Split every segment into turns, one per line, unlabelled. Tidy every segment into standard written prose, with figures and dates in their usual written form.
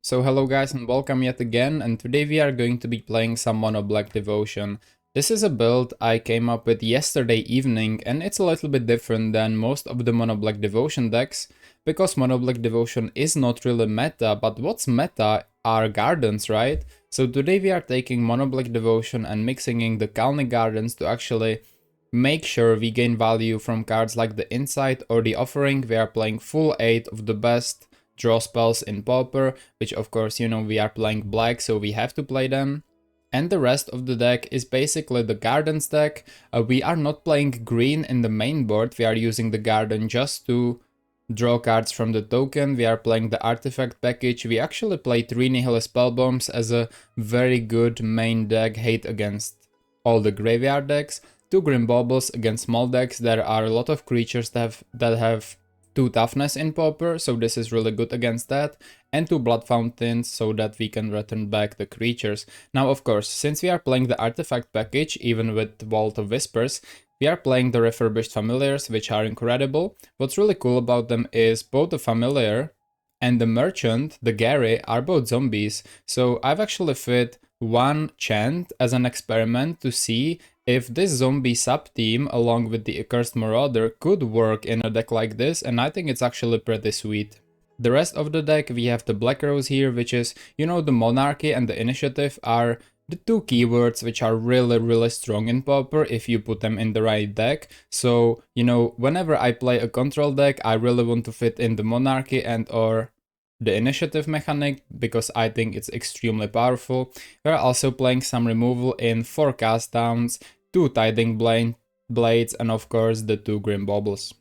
So hello guys and welcome yet again, and today we are going to be playing some Mono Black Devotion. This is a build I came up with yesterday evening, and it's a little bit different than most of the Mono Black Devotion decks, because Mono Black Devotion is not really meta, but what's meta are gardens, right? So today we are taking Mono Black Devotion and mixing in the Khalni Gardens to actually make sure we gain value from cards like the Insight or the Offering. We are playing full 8 of the best draw spells in Pauper, which of course, you know, we are playing black, so we have to play them. And the rest of the deck is basically the Gardens deck. We are not playing green in the main board, we are using the Garden just to draw cards from the token. We are playing the Artifact package. We actually play 3 Nihilist Spellbombs as a very good main deck hate against all the graveyard decks. 2 Grim Baubles against small decks. There are a lot of creatures that have 2 toughness in Pauper, so this is really good against that, and 2 Blood Fountains so that we can return back the creatures. Now of course, since we are playing the Artifact package, even with Vault of Whispers, we are playing the Refurbished Familiars, which are incredible. What's really cool about them is both the Familiar and the Merchant, the Gary, are both zombies, so I've actually fit one chant as an experiment to see if this zombie sub-team along with the Accursed Marauder could work in a deck like this, and I think it's actually pretty sweet. The rest of the deck, we have the Black Rose here, which is, you know, the Monarchy and the Initiative are the 2 keywords which are really strong in Pauper if you put them in the right deck. So, you know, whenever I play a control deck, I really want to fit in the Monarchy and or the Initiative mechanic, because I think it's extremely powerful. We're also playing some removal in 4 cast downs, 2 Tiding Blades, and of course the 2 Grim Baubles.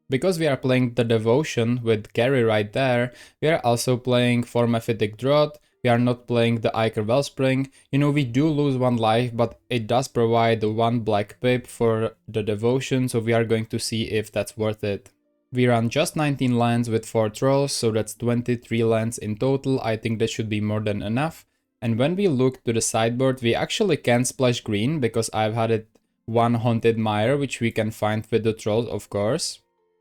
Because we are playing the Devotion with Gary right there, we are also playing 4 Mephitic Drought. We are not playing the Ichor Wellspring. You know, we do lose 1 life, but it does provide 1 black pip for the Devotion, so we are going to see if that's worth it. We run just 19 lands with 4 trolls, so that's 23 lands in total. I think that should be more than enough. And when we look to the sideboard, we actually can splash green, because I've had it 1 Haunted Mire, which we can find with the trolls, of course.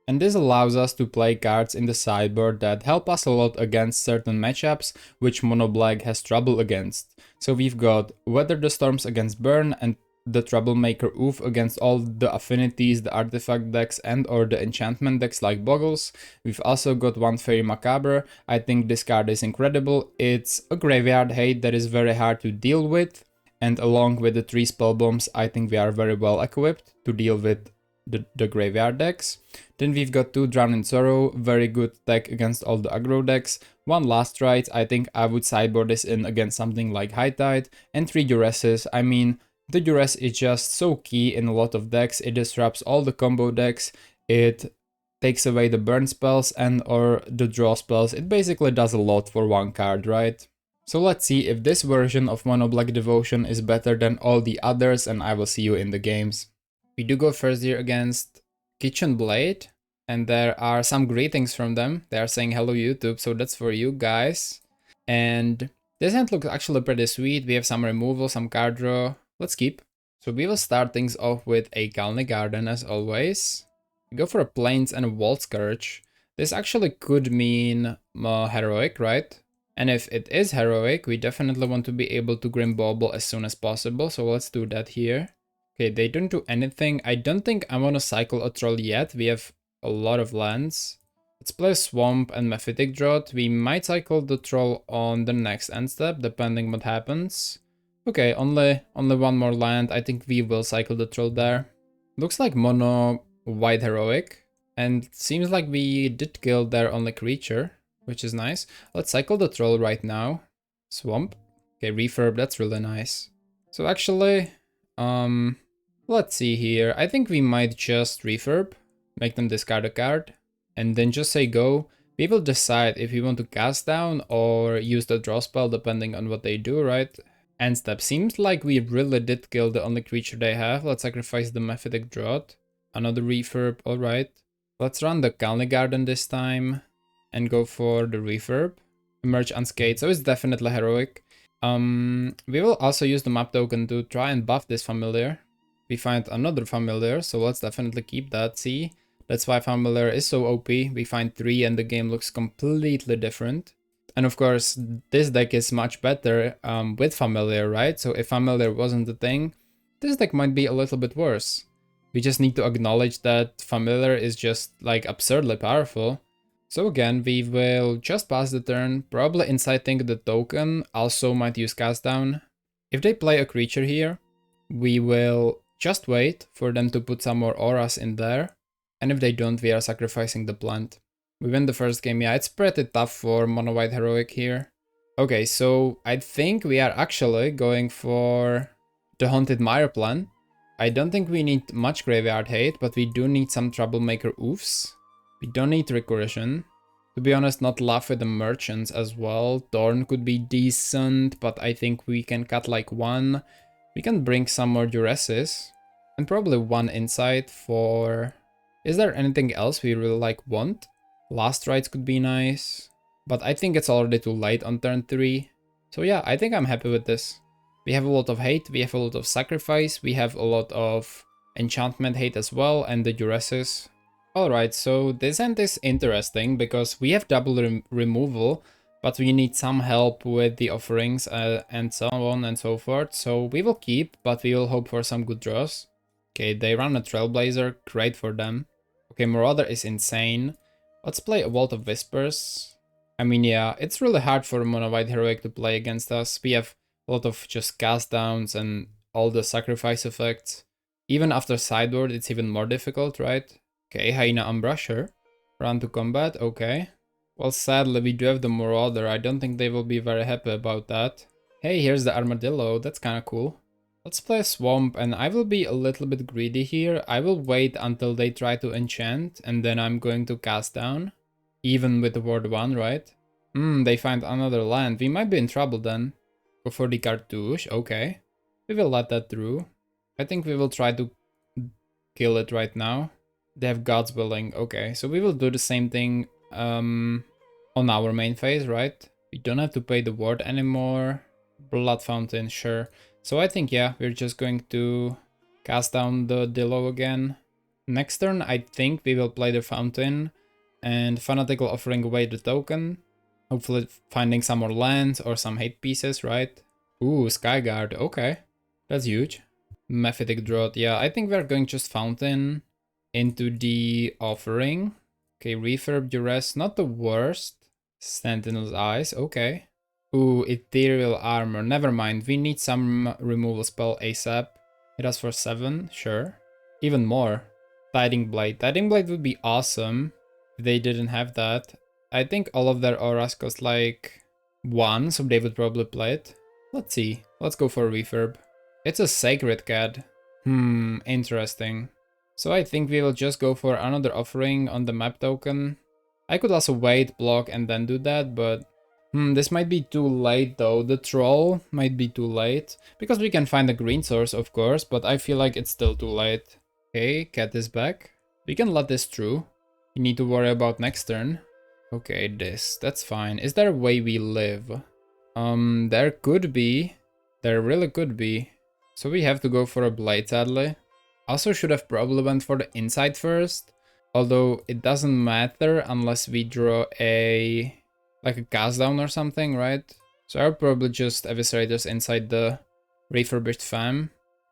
And this allows us to play cards in the sideboard that help us a lot against certain matchups, which Mono Black has trouble against. So we've got Weather the Storms against Burn, and the Troublemaker Oof against all the affinities, the artifact decks and or the enchantment decks like Boggles. We've also got 1 Fairy Macabre. I think this card is incredible. It's a graveyard hate that is very hard to deal with, and along with the 3 Spellbombs, I think we are very well equipped to deal with the graveyard decks. Then we've got 2 Drown in Sorrow, very good deck against all the aggro decks. 1 Last Rite, I think I would sideboard this in against something like High Tide, and 3 Duresses. I mean, the Duress is just so key in a lot of decks. It disrupts all the combo decks, it takes away the burn spells and or the draw spells. It basically does a lot for 1 card, right? So let's see if this version of Mono Black Devotion is better than all the others, and I will see you in the games. We do go first here against Kitchen Blade, and there are some greetings from them. They are saying hello YouTube, so that's for you guys. And this hand looks actually pretty sweet. We have some removal, some card draw. Let's keep. So we will start things off with a Khalni Garden as always. We go for a Plains and a Wall Scourge. This actually could mean heroic, right? And if it is heroic, we definitely want to be able to Grim Bauble as soon as possible. So let's do that here. Okay, they don't do anything. I don't think I want to cycle a troll yet. We have a lot of lands. Let's play Swamp and Mephitic Drought. We might cycle the troll on the next end step, depending what happens. Okay, only 1 more land. I think we will cycle the troll there. Looks like mono white heroic. And seems like we did kill their only creature, which is nice. Let's cycle the troll right now. Swamp. Okay, refurb, that's really nice. So actually, let's see here. I think we might just refurb, make them discard a card, and then just say go. We will decide if we want to cast down or use the draw spell depending on what they do, right? End step. Seems like we really did kill the only creature they have. Let's sacrifice the Mephitic Drought. Another refurb, alright. Let's run the Khalni Garden this time and go for the refurb. Emerge unscathed, so it's definitely heroic. We will also use the map token to try and buff this familiar. We find another familiar, so let's definitely keep that. See, that's why familiar is so OP. We find 3 and the game looks completely different. And of course, this deck is much better with Familiar, right? So if Familiar wasn't the thing, this deck might be a little bit worse. We just need to acknowledge that Familiar is just like absurdly powerful. So again, we will just pass the turn, probably inciting the token, also might use Cast Down. If they play a creature here, we will just wait for them to put some more auras in there. And if they don't, we are sacrificing the plant. We win the first game. Yeah, it's pretty tough for Mono White Heroic here. Okay, so I think we are actually going for the Haunted Mire plan. I don't think we need much graveyard hate, but we do need some Troublemaker oofs. We don't need recursion. To be honest, not love with the merchants as well. Thorn could be decent, but I think we can cut like one. We can bring some more Duresses. And probably one insight for... Is there anything else we really like want? Last Rites could be nice. But I think it's already too late on turn 3. So yeah, I think I'm happy with this. We have a lot of hate, we have a lot of sacrifice, we have a lot of enchantment hate as well, and the Duresses. Alright, so this end is interesting because we have double removal, but we need some help with the offerings and so on and so forth. So we will keep, but we will hope for some good draws. Okay, they run a Trailblazer, great for them. Okay, Marauder is insane. Let's play a Vault of Whispers. I mean, yeah, it's really hard for a Mono White Heroic to play against us. We have a lot of just cast downs and all the sacrifice effects. Even after sideboard, it's even more difficult, right? Okay, Hyena Umbra, sure. Run to combat, okay. Well, sadly, we do have the Marauder. I don't think they will be very happy about that. Hey, here's the Armadillo. That's kind of cool. Let's play a Swamp, and I will be a little bit greedy here. I will wait until they try to enchant, and then I'm going to cast down. Even with the Ward 1, right? They find another land. We might be in trouble then. Go for the Cartouche, okay. We will let that through. I think we will try to kill it right now. They have God's Willing, okay. So we will do the same thing on our main phase, right? We don't have to pay the Ward anymore. Blood Fountain, sure. So I think, yeah, we're just going to cast down the Dillo again. Next turn, I think we will play the Fountain and Fanatical Offering away the token. Hopefully finding some more lands or some hate pieces, right? Ooh, Skyguard, okay. That's huge. Mephitic Drought, yeah, I think we're going just Fountain into the Offering. Okay, Refurb Duress, not the worst. Sentinel's Eyes, okay. Ooh, Ethereal Armor, never mind, we need some removal spell ASAP. It has for 7, sure. Even more. Tiding Blade. Tiding Blade would be awesome if they didn't have that. I think all of their auras cost like 1, so they would probably play it. Let's see, let's go for Refurb. It's a Sacred Cat. Interesting. So I think we will just go for another offering on the map token. I could also wait, block, and then do that, but this might be too late though. The troll might be too late. Because we can find a green source, of course, but I feel like it's still too late. Okay, cat is back. We can let this through. We need to worry about next turn. Okay, that's fine. Is there a way we live? There could be. There really could be. So we have to go for a blade, sadly. Also should have probably went for the inside first. Although it doesn't matter unless we draw like a cast down or something, right? So I'll probably just eviscerate this inside the refurbished fam.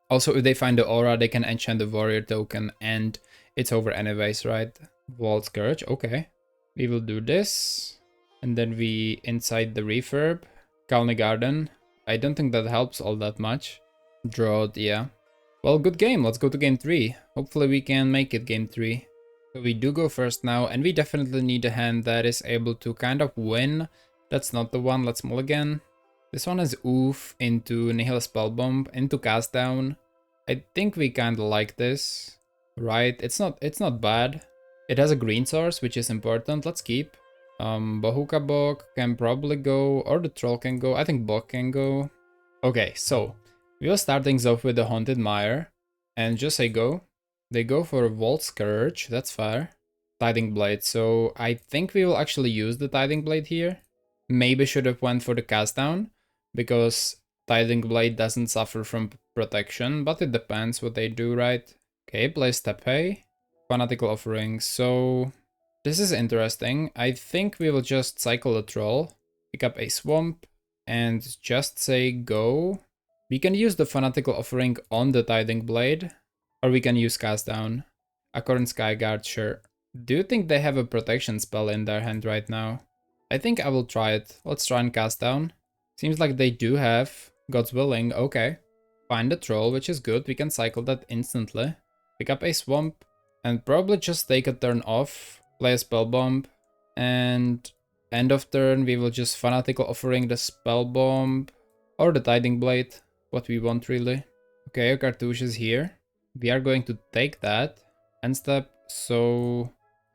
Also, if they find the aura, they can enchant the warrior token and it's over anyways, right? Vault Scourge, okay. We will do this. And then we inside the refurb. Khalni Garden. I don't think that helps all that much. Drought, yeah. Well, good game. Let's go to game 3. Hopefully we can make it game 3. So we do go first now, and we definitely need a hand that is able to kind of win. That's not the one. Let's mulligan. This one is Oof into Nihil Spellbomb, into Cast Down. I think we kind of like this, right? It's not bad. It has a green source, which is important. Let's keep. Bahuka Bog can probably go, or the Troll can go. I think Bog can go. Okay, so we will start things off with the Haunted Mire, and just say go. They go for a Vault Scourge, that's fair. Tiding Blade, so I think we will actually use the Tiding Blade here. Maybe should have went for the Cast Down, because Tiding Blade doesn't suffer from protection, but it depends what they do, right? Okay, play Steppe. Fanatical Offering, so this is interesting. I think we will just cycle the Troll. pick up a swamp, and just say go. We can use the Fanatical Offering on the Tiding Blade, or we can use Cast Down. Acorn Skyguard, sure. Do you think they have a protection spell in their hand right now? I think I will try it. Let's try and Cast Down. Seems like they do have. God's willing, okay. Find a troll, which is good. We can cycle that instantly. Pick up a swamp, and probably just take a turn off. Play a spell bomb, and end of turn we will just Fanatical Offering the spell bomb or the Tiding Blade, what we want really. Okay, a cartouche is here. We are going to take that. End step, so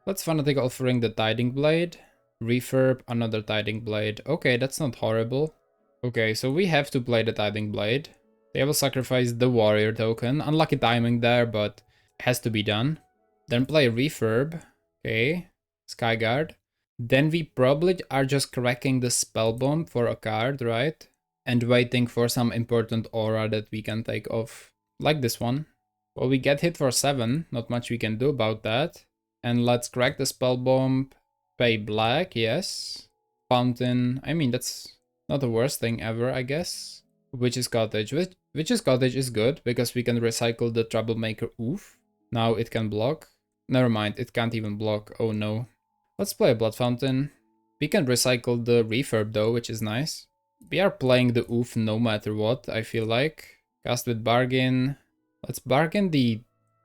let's Fanatical Offering the Tiding Blade. Refurb, another Tiding Blade. Okay, that's not horrible. Okay, so we have to play the Tiding Blade. They will sacrifice the warrior token. Unlucky timing there, but it has to be done. Then play Refurb. Okay, Skyguard. Then we probably are just cracking the spell bomb for a card, right? And waiting for some important aura that we can take off. Like this one. Well, we get hit for 7. Not much we can do about that. And let's crack the spell bomb. Pay black, yes. Fountain. I mean, that's not the worst thing ever, I guess. Witch's Cottage. Witch's Cottage is good because we can recycle the Troublemaker. Oof. Now it can block. Never mind, it can't even block. Oh no. Let's play a Blood Fountain. We can recycle the Refurb though, which is nice. We are playing the Oof no matter what, I feel like. Cast with Bargain. Let's bargain the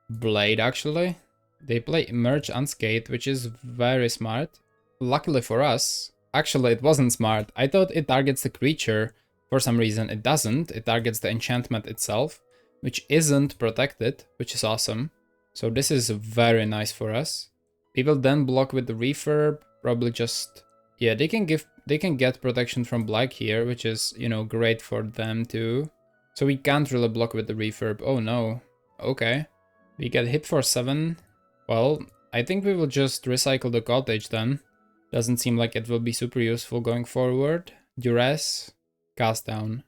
Blade actually. They play Emerge Unscathed, which is very smart. Luckily for us, actually it wasn't smart. I thought it targets the creature. For some reason it doesn't. It targets the enchantment itself, which isn't protected, which is awesome. So this is very nice for us. We will then block with the Refurb. Probably just, yeah, they can get protection from black here, which is, you know, great for them too. So we can't really block with the Refurb. Oh no. Okay. We get hit for 7. Well, I think we will just recycle the Cottage then. Doesn't seem like it will be super useful going forward. Duress, Cast Down.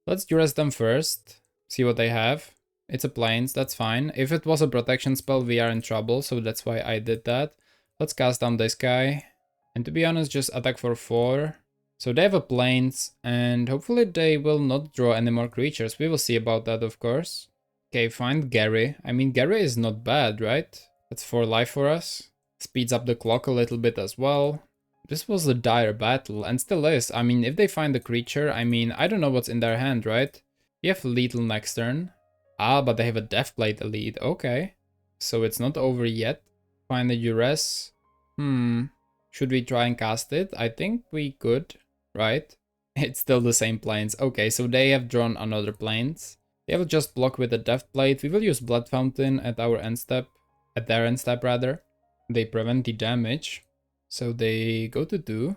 Let's Duress them first. See what they have. It's a Plains, that's fine. If it was a protection spell, we are in trouble, so that's why I did that. Let's Cast Down this guy. And to be honest, just attack for 4. So they have a Plains, and hopefully they will not draw any more creatures. We will see about that, of course. Okay, find Gary. I mean, Gary is not bad, right? That's 4 life for us. Speeds up the clock a little bit as well. This was a dire battle, and still is. I mean, if they find a creature, I mean, I don't know what's in their hand, right? We have Lethal next turn. Ah, but they have a Deathblade Elite. Okay. So it's not over yet. Find a Duress. Should we try and cast it? I think we could, right? It's still the same Plains. Okay, so they have drawn another Plains. They will just block with a Deathblade. We will use Blood Fountain at our end step. At their end step, rather. They prevent the damage. So they go to 2.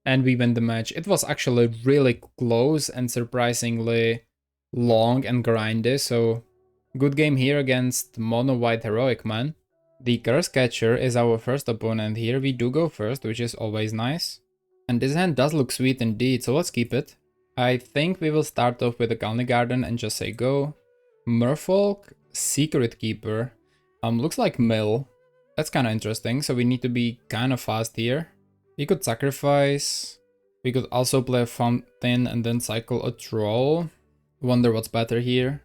And we win the match. It was actually really close and surprisingly long and grindy. So good game here against Mono White Heroic Man. The Curse Catcher is our first opponent here. We do go first, which is always nice. And this hand does look sweet indeed, so let's keep it. I think we will start off with a Khalni Garden and just say go. Merfolk, Secret Keeper. Looks like Mill. That's kind of interesting, so we need to be kind of fast here. We could sacrifice. We could also play a Fountain and then cycle a Troll. Wonder what's better here.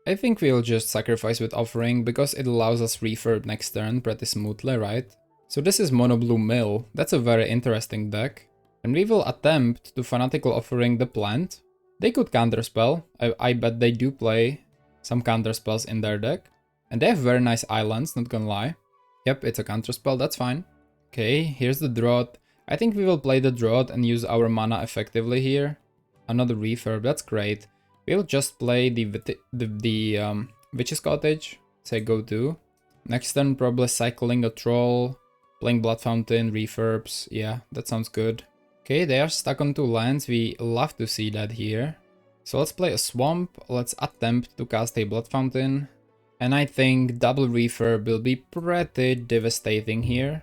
I think we'll just sacrifice with Offering because it allows us Refurb next turn pretty smoothly, right? So this is Mono Blue Mill. That's a very interesting deck. And we will attempt to Fanatical Offering the Plant. They could counterspell. I bet they do play some counterspells in their deck. And they have very nice islands, not gonna lie. Yep, it's a counterspell, that's fine. Okay, here's the Drought. I think we will play the Drought and use our mana effectively here. Another Refurb, that's great. We'll just play the Witch's Cottage. Say go to. Next turn, probably cycling a Troll. Playing Blood Fountain, Refurbs. Yeah, that sounds good. Okay, they are stuck on 2 lands. We love to see that here. So let's play a Swamp. Let's attempt to cast a Blood Fountain. And I think double Refurb will be pretty devastating here.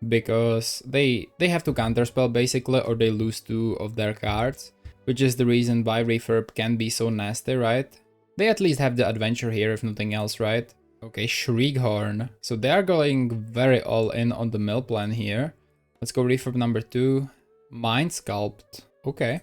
Because they have to counterspell basically, or they lose 2 of their cards. Which is the reason why Refurb can be so nasty, right? They at least have the adventure here, if nothing else, right? Okay, Shriekhorn. So they are going very all in on the mill plan here. Let's go Refurb number 2. Mind Sculpt. Okay.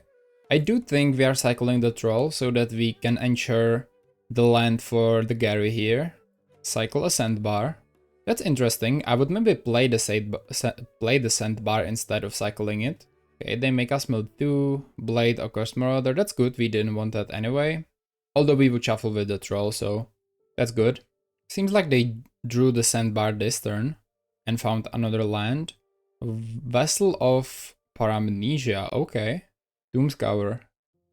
I do think we are cycling the troll so that we can ensure the land for the Gary here. Cycle a sandbar. That's interesting. I would maybe play the sandbar instead of cycling it. Okay, they make us mill 2, Blade, of course, Marauder. That's good, we didn't want that anyway. Although we would shuffle with the troll, so that's good. Seems like they drew the sandbar this turn and found another land. Vessel of Paramnesia, okay. Doomscour.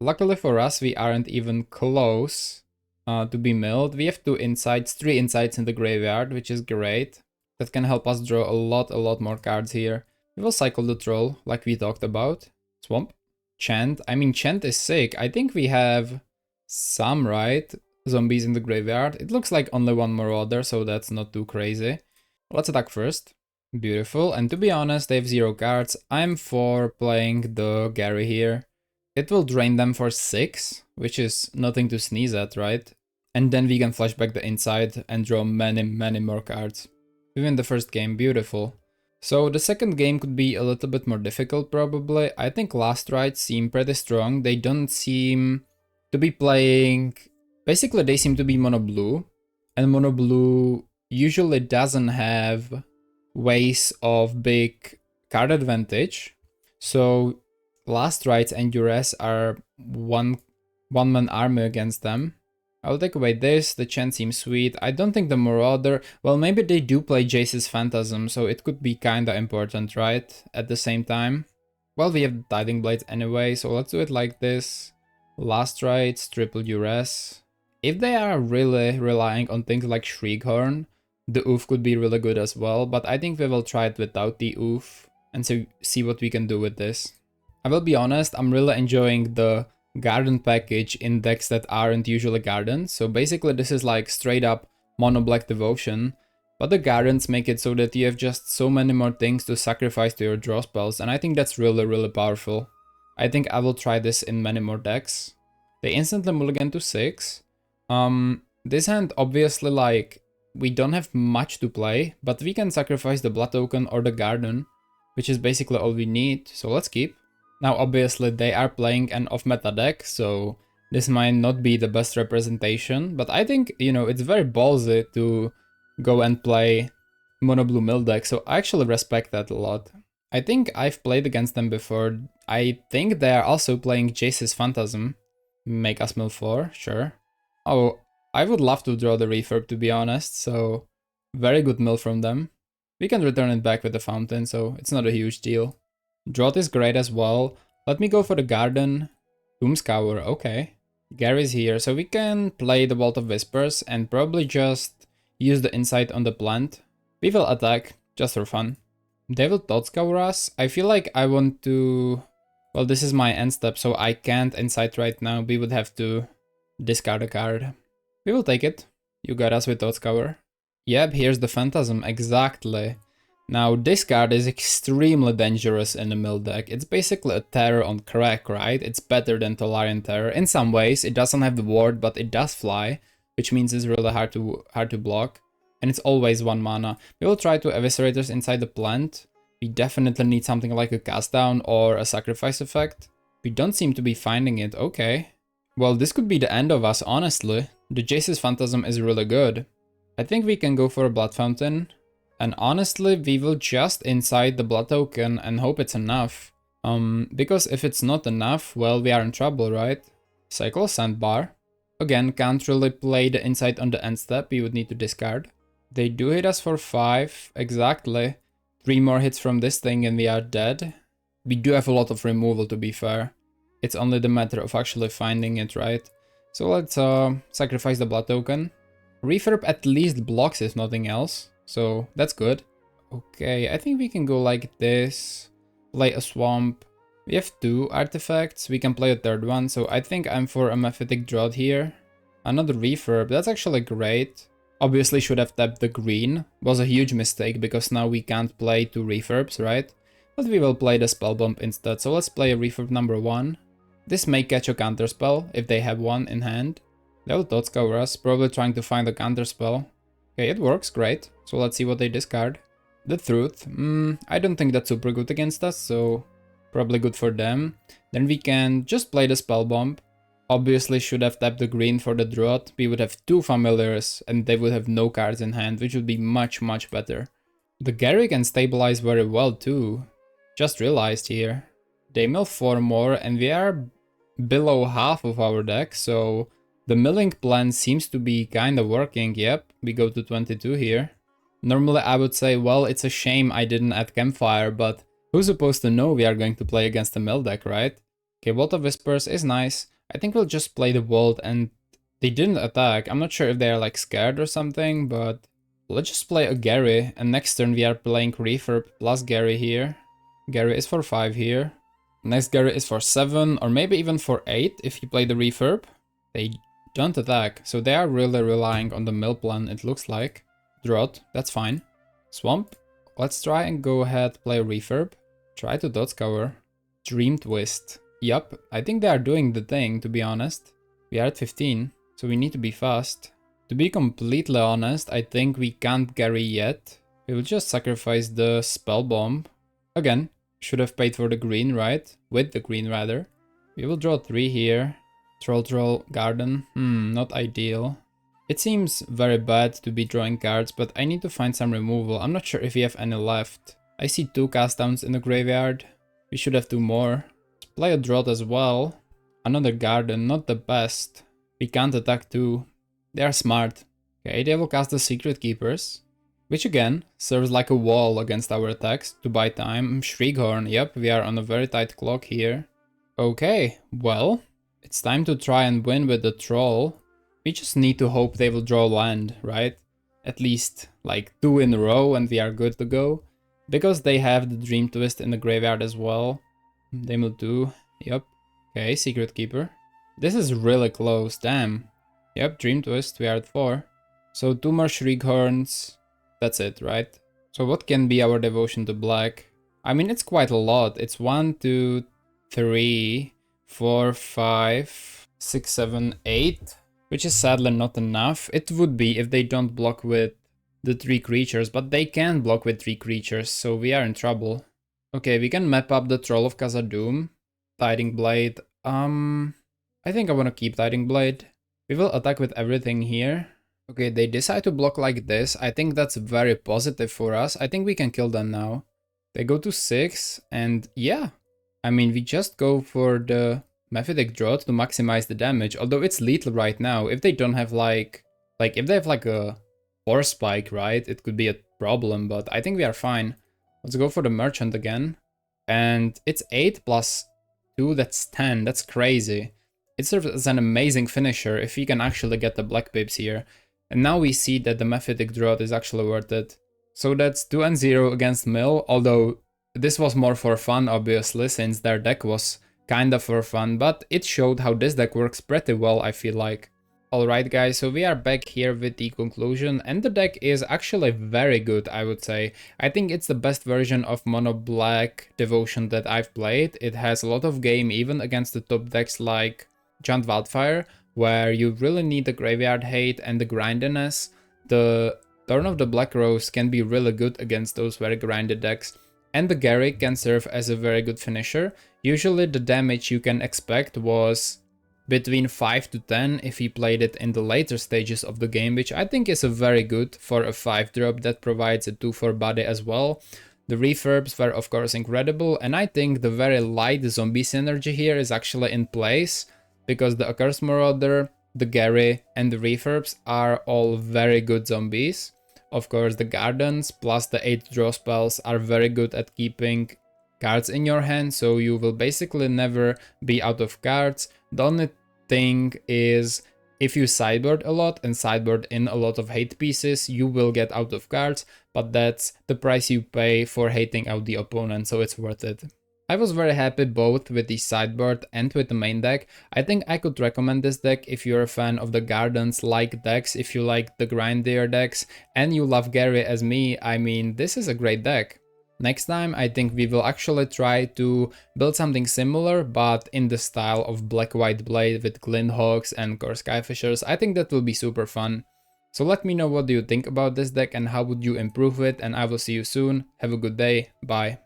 Luckily for us, we aren't even close to be milled. We have 2 insights, 3 insights in the graveyard, which is great. That can help us draw a lot more cards here. We will cycle the troll, like we talked about. Swamp. Chant. I mean, Chant is sick. I think we have some, right? Zombies in the graveyard. It looks like only 1 Marauder, so that's not too crazy. Let's attack first. Beautiful. And to be honest, they have 0 cards. I'm for playing the Gary here. It will drain them for 6, which is nothing to sneeze at, right? And then we can flash back the inside and draw many more cards. We win the first game, beautiful. So the second game could be a little bit more difficult probably. I think Last Rites seem pretty strong. They don't seem to be playing... Basically they seem to be mono blue. And mono blue usually doesn't have ways of big card advantage. So Last Rites and Duress are one-man army against them. I'll take away this, the Chant seems sweet. I don't think the Marauder... Well, maybe they do play Jace's Phantasm, so it could be kinda important, right? At the same time. Well, we have Tiding Blades anyway, so let's do it like this. Last Rites, triple Duress. If they are really relying on things like Shriekhorn, the Oof could be really good as well, but I think we will try it without the Oof and see what we can do with this. I will be honest, I'm really enjoying the garden package in decks that aren't usually gardens. So basically this is like straight up mono black devotion, but the gardens make it so that you have just so many more things to sacrifice to your draw spells, and I think that's really powerful. I think I will try this in many more decks. They instantly mulligan to 6. This hand obviously like we don't have much to play, but we can sacrifice the blood token or the garden, which is basically all we need, so let's keep. Now obviously they are playing an off-meta deck, so this might not be the best representation, but I think, you know, it's very ballsy to go and play mono blue mill deck, so I actually respect that a lot. I think I've played against them before. I think they are also playing Jace's Phantasm. Make us mill 4, sure. Oh, I would love to draw the refurb to be honest, so very good mill from them. We can return it back with the fountain, so it's not a huge deal. Drought is great as well. Let me go for the garden. Doomscour, okay. Gary's here, so we can play the Vault of Whispers and probably just use the insight on the plant. We will attack, just for fun. They will Thoughtscour us. I feel like I want to... Well, this is my end step, so I can't insight right now. We would have to discard a card. We will take it. You got us with Thoughtscour. Yep, here's the Phantasm, exactly. Now, this card is extremely dangerous in the mill deck. It's basically a terror on crack, right? It's better than Tolarian Terror. In some ways, it doesn't have the ward, but it does fly, which means it's really hard to block. And it's always 1 mana. We will try to Eviscerators inside the plant. We definitely need something like a cast down or a sacrifice effect. We don't seem to be finding it, okay. Well, this could be the end of us, honestly. The Jace's Phantasm is really good. I think we can go for a Blood Fountain. And honestly, we will just inside the blood token and hope it's enough. Because if it's not enough, well, we are in trouble, right? Cycle Sandbar. Again, can't really play the insight on the end step, we would need to discard. They do hit us for 5, exactly. 3 more hits from this thing and we are dead. We do have a lot of removal, to be fair. It's only the matter of actually finding it, right? So let's sacrifice the blood token. Refurb at least blocks if nothing else. So that's good. Okay, I think we can go like this. Play a swamp. We have 2 artifacts. We can play a 3rd one. So I think I'm for a Mephitic Drought here. Another refurb. That's actually great. Obviously should have tapped the green. Was a huge mistake because now we can't play 2 refurbs, right? But we will play the Spellbomb instead. So let's play a refurb number 1. This may catch a counterspell if they have one in hand. They will Thoughtscour us, probably trying to find a counterspell. Okay, it works, great. So let's see what they discard. The Truth. I don't think that's super good against us, so probably good for them. Then we can just play the Spell Bomb. Obviously should have tapped the green for the Drought. We would have 2 familiars and they would have no cards in hand, which would be much better. The Gary can stabilize very well too. Just realized here. They mill 4 more and we are below half of our deck, so the milling plan seems to be kinda working. Yep, we go to 22 here. Normally I would say, well, it's a shame I didn't add Campfire, but who's supposed to know we are going to play against a mill deck, right? Okay, Vault of Whispers is nice. I think we'll just play the Vault, and they didn't attack. I'm not sure if they're like scared or something, but let's just play a Gary, and next turn we are playing Refurb plus Gary here. Gary is for 5 here. Next Gary is for 7, or maybe even for 8 if you play the Refurb. They don't attack, so they are really relying on the mill plan, it looks like. Drought, that's fine. Swamp, let's try and go ahead, play Refurb. Try to dodge cover. Dream Twist. Yup, I think they are doing the thing, to be honest. We are at 15, so we need to be fast. To be completely honest, I think we can't Gary yet. We will just sacrifice the Spell Bomb. Again, should have paid for the green, right? With the green, rather. We will draw 3 here. Troll, Garden. Not ideal. It seems very bad to be drawing cards, but I need to find some removal. I'm not sure if we have any left. I see 2 cast downs in the graveyard. We should have 2 more. Let's play a Drought as well. Another Garden, not the best. We can't attack too. They are smart. Okay, they will cast the Secret Keepers, which again serves like a wall against our attacks to buy time. Shriekhorn, yep, we are on a very tight clock here. Okay, well, it's time to try and win with the Troll. We just need to hope they will draw land, right? At least like 2 in a row and we are good to go. Because they have the Dream Twist in the graveyard as well. They will do, yep. Okay, Secret Keeper. This is really close, damn. Yep, Dream Twist, we are at 4. So 2 more Shriekhorns. That's it, right? So what can be our devotion to black? I mean, it's quite a lot. It's 1, 2, 3, 4, 5, 6, 7, 8. Which is sadly not enough. It would be if they don't block with the 3 creatures, but they can block with 3 creatures, so we are in trouble. Okay, we can map up the Troll of Khazad-dûm. Tiding Blade. I think I want to keep Tiding Blade. We will attack with everything here. Okay, they decide to block like this. I think that's very positive for us. I think we can kill them now. They go to 6, and yeah. I mean, we just go for the Mephitic Drought to maximize the damage, although it's lethal right now. If they don't have like if they have like a Force Spike, right, it could be a problem, but I think we are fine. Let's go for the Merchant again. And it's 8 plus 2, that's 10, that's crazy. It serves as an amazing finisher if we can actually get the Black Pips here. And now we see that the Mephitic Drought is actually worth it. So that's 2 and 0 against Mill, although this was more for fun obviously, since their deck was kinda for fun, but it showed how this deck works pretty well, I feel like. Alright guys, so we are back here with the conclusion, and the deck is actually very good, I would say. I think it's the best version of Mono Black Devotion that I've played. It has a lot of game even against the top decks like Giant Wildfire, where you really need the Graveyard Hate and the grindiness. The Turn of the Black Rose can be really good against those very grinded decks. And the Garrick can serve as a very good finisher. Usually the damage you can expect was between 5 to 10 if he played it in the later stages of the game, which I think is a very good for a 5-drop that provides a 2-4 body as well. The refurbs were of course incredible, and I think the very light zombie synergy here is actually in place, because the Accursed Marauder, the Gary and the refurbs are all very good zombies. Of course, the Gardens plus the 8 draw spells are very good at keeping cards in your hand, so you will basically never be out of cards. The only thing is, if you sideboard a lot and sideboard in a lot of hate pieces, you will get out of cards, but that's the price you pay for hating out the opponent, so it's worth it. I was very happy both with the sideboard and with the main deck. I think I could recommend this deck if you're a fan of the Gardens-like decks, if you like the grindier decks, and you love Gary as me. I mean, this is a great deck. Next time, I think we will actually try to build something similar, but in the style of Black-White Blade with Glinthogs and Core Skyfishers. I think that will be super fun. So let me know what do you think about this deck and how would you improve it, and I will see you soon. Have a good day. Bye.